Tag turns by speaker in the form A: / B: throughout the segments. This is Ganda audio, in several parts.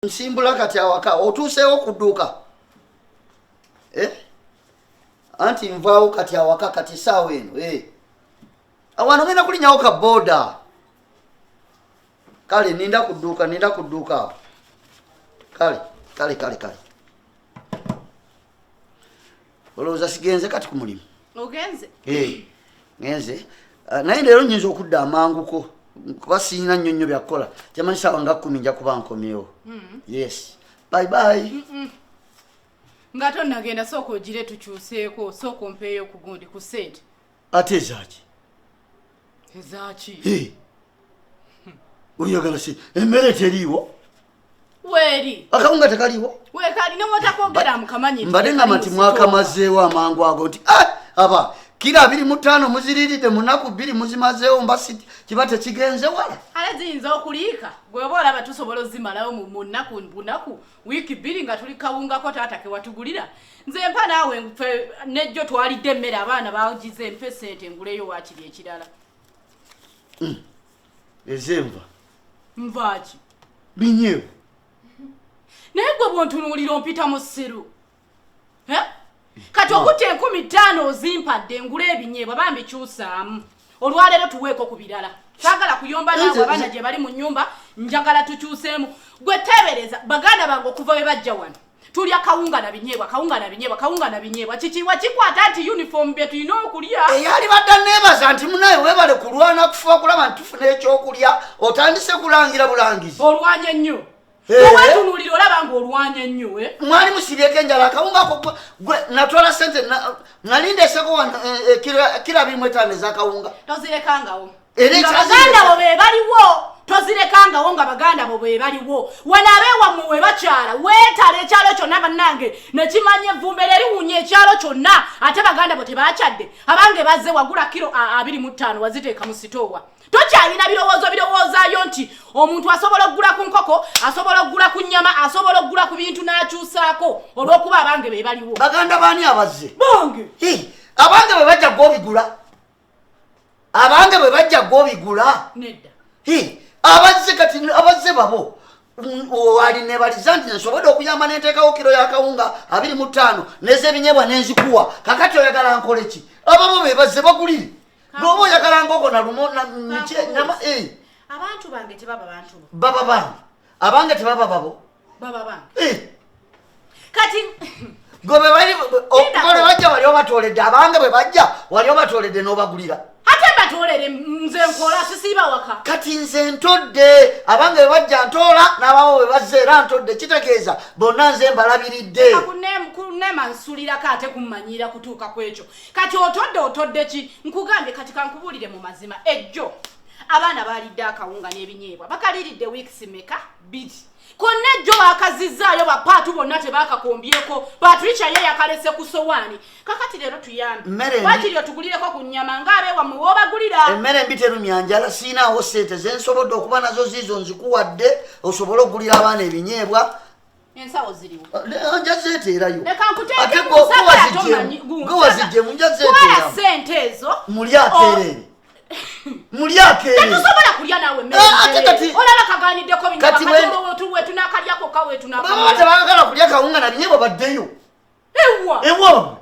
A: Nsimbula kati awaka otuseewo kudduka anti nvaawo kati awaka kati saawa eno awano ngenda kulinnyawo ka boda kale ninda kudduka awo kale olowooza sigenze kati ku mulimu
B: ogenze
A: ngenze naye leero nnyinza okudda amanguko kuba siyina nnyo byakukola kyamanyi saawa nga 10 nja kuba nkomyewo. Yes, bye.
B: Nga tonnagenda sooka ogire tukyuseeko sooka ompeeyo ku gundi ku ssente.
A: Ate ezaaki?
B: Ezaaki?
A: Oyagala si emmere teriiwo?
B: Weeri.
A: Akawunga tekaliiwo?
B: Weekali ne mwotakwogera mukamanyi.
A: Mbadde nga mati mwakamazeewo amangu ago nti aba kira 25 muziriridde munaku 2 muzimazeewo mbasi kiba tekigenze wala.
B: Ale ziyinza okuliika gwe oba olaba tusobola ozimalawo mu nnaku wiiki 2 nga tuli kawungako taata ke watugulira. Nze mpa naawe nfe nejjo twalidde emmere abaana baagize mpe ssente nguleyo waakiri ekirala.
A: Ezenva.
B: Nvaaki.
A: Binyeebwa.
B: Naye gwe bw'ontunuulira ompita mu ssiru. Kati okutte 15 ozimpadde ngule ebinyeebwa bambikyusaamu. Olwaleero tuweeko ku birala. Saagala kuyomba naawe abaana gye bali mu nnyumba njagala tukyuseemu. Gwe teebereza baganda bange okuva we bajja wano. Tulya kawunga na binyeebwa. Kikiwa kikwata nti uniform bye tulina okulya.
A: Eyali badda neebaza nti munaye weebale kulwana kufa okulaba nti tufuna ekyokulya otandise kulangira bulangizi.
B: Olwanye nnyo. Tunuulira olaba ng'olwanye nnyo.
A: Mwali musibyeko enjala akawunga ako gwe natwala ssente nalindeseko kira 25 ez'akawunga.
B: Tozirekangawo. Baganda bo be baliwo. Tozirekangawo nga baganda bo be baliwo. Wano abeewammwe we bakyala weetala ekyalo kyonna bannange nekimanya evvumbe leriwunya ekyalo kyonna ate baganda bo tebakyadde abange bazze wagula kiro 25 waziteeka mu sitoowa. Tokyalina birowoozaayo nti omuntu asobola okugula ku nkoko, asobola okugula ku nnyama, asobola okugula ku bintu n'akyusaako olw'okuba abange be baliwo.
A: Baganda baani abazze?
B: Bange.
A: Abange bwe bajja gw'obigula. Abange bwe bajja gw'obigula.
B: Nedda.
A: Abazze kati abazze babo. Wali nebaliza nti nsobodde okuyamba n'enteekawo kiro y'akawunga 25 n'ez'ebinyeebwa n'enzikuwa. Kakati oyagala nkole ki? Ababo be bazze bagulire. Ngoba oyagala ngoko na lumo na nyama
B: abantu bange tebaba bantu bo.
A: Baba bange. Abange tebaba babo.
B: Baba bange. Kati
A: gobe bali okole bajja wali obatoledde abange bwe bajja wali obatoledde n'obagulira.
B: Ate batolere nze nkola sisiba waka.
A: Kati nze ntodde abange bwe bajja ntola n'ababo bwe bazze era ntodde kitegeeza bonna nze mbalabiridde.
B: Kunema nsulira kate kummanyira kutuuka kwekyo. Kati otodde ki nkugambye kati kankubulire mu mazima ejjo. Abaana balidde akawunga n'ebinyeebwa bakaliridde weeks meka 2. Konna ejjo bakazizaayo bapaatu bonna tebakakombyeko Patricia ye yakalese ku sowaani. Kakati leero tuyambe bakiri otugulireko ku nnyama ng'abeewammwe w'obagulira.
A: Emmere mbi terumya njala siinaawo ssente ze nsobodde okuba nazo ziizo nzikuwadde osobole okugulira abaana ebinyeebwa.
B: Ensawo ziriwo.
A: Njazeeteerayo.
B: Leka nkuteeke ku nsagala tomanyi.
A: Gwe waziggyemu njazeeteerayo.
B: Wala ssente ezo.
A: Mulyakeerere. Mulyakeerere.
B: Tetusobola kulya naawe mmere.
A: Ate kati.
B: Olaba kagaaniddeko binyama kati we tunaakalyako kawe tunaakalyako.
A: Baba tebagala kulya kawunga na binyeebwa baddeyo.
B: Ewa.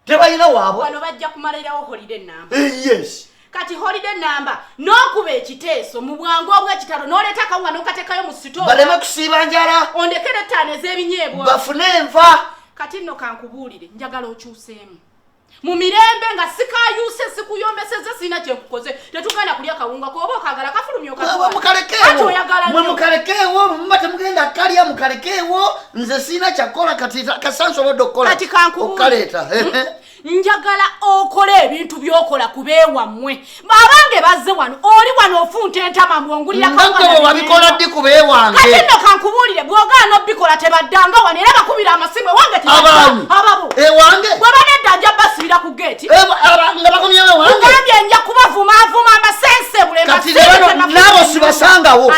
A: Tebalina waabwe.
B: Wano bajja kumalirawo holiday number.
A: Yes.
B: Kati holiday number n'okuba ekiteeso mu bwangu obw'ekitalo n'oleeta akawunga n'okateekayo mu sitoowa.
A: Baleme kusiiba njala.
B: Ondekere 5 ez'ebinyeebwa.
A: Bafune enva.
B: Kati nno kankubuulire njagala okyuseemu. Mu mirembe nga sikayuse sikuyombeseze sina kyenkukoze tetugenda kulya kawunga koba okagala kafulumya okatwala.
A: Mukalekeewo. Mwe mukalekeewo mumba temugenda kalya mukalekeewo nze sina kyakola kati kasansobodde okukola.
B: Kati
A: okukaleeta.
B: Njagala okole ebintu by'okola kubeewammwe. Abange bazze wano oli wano ofunta entama mwongulira kawunga.
A: Nange wabikola ddi kubeewange.
B: Kati nno kankubuulire bw'ogaana obbikola tebaddanga wano era bakubira amasimu ewange
A: ababo. Ewange.
B: Bwe banedda nja basibira ku geeti.
A: Nga bakomyewo ewange.
B: Ugambye nja kubavuma amasense bulemba.
A: Kati nabo sibasangawo.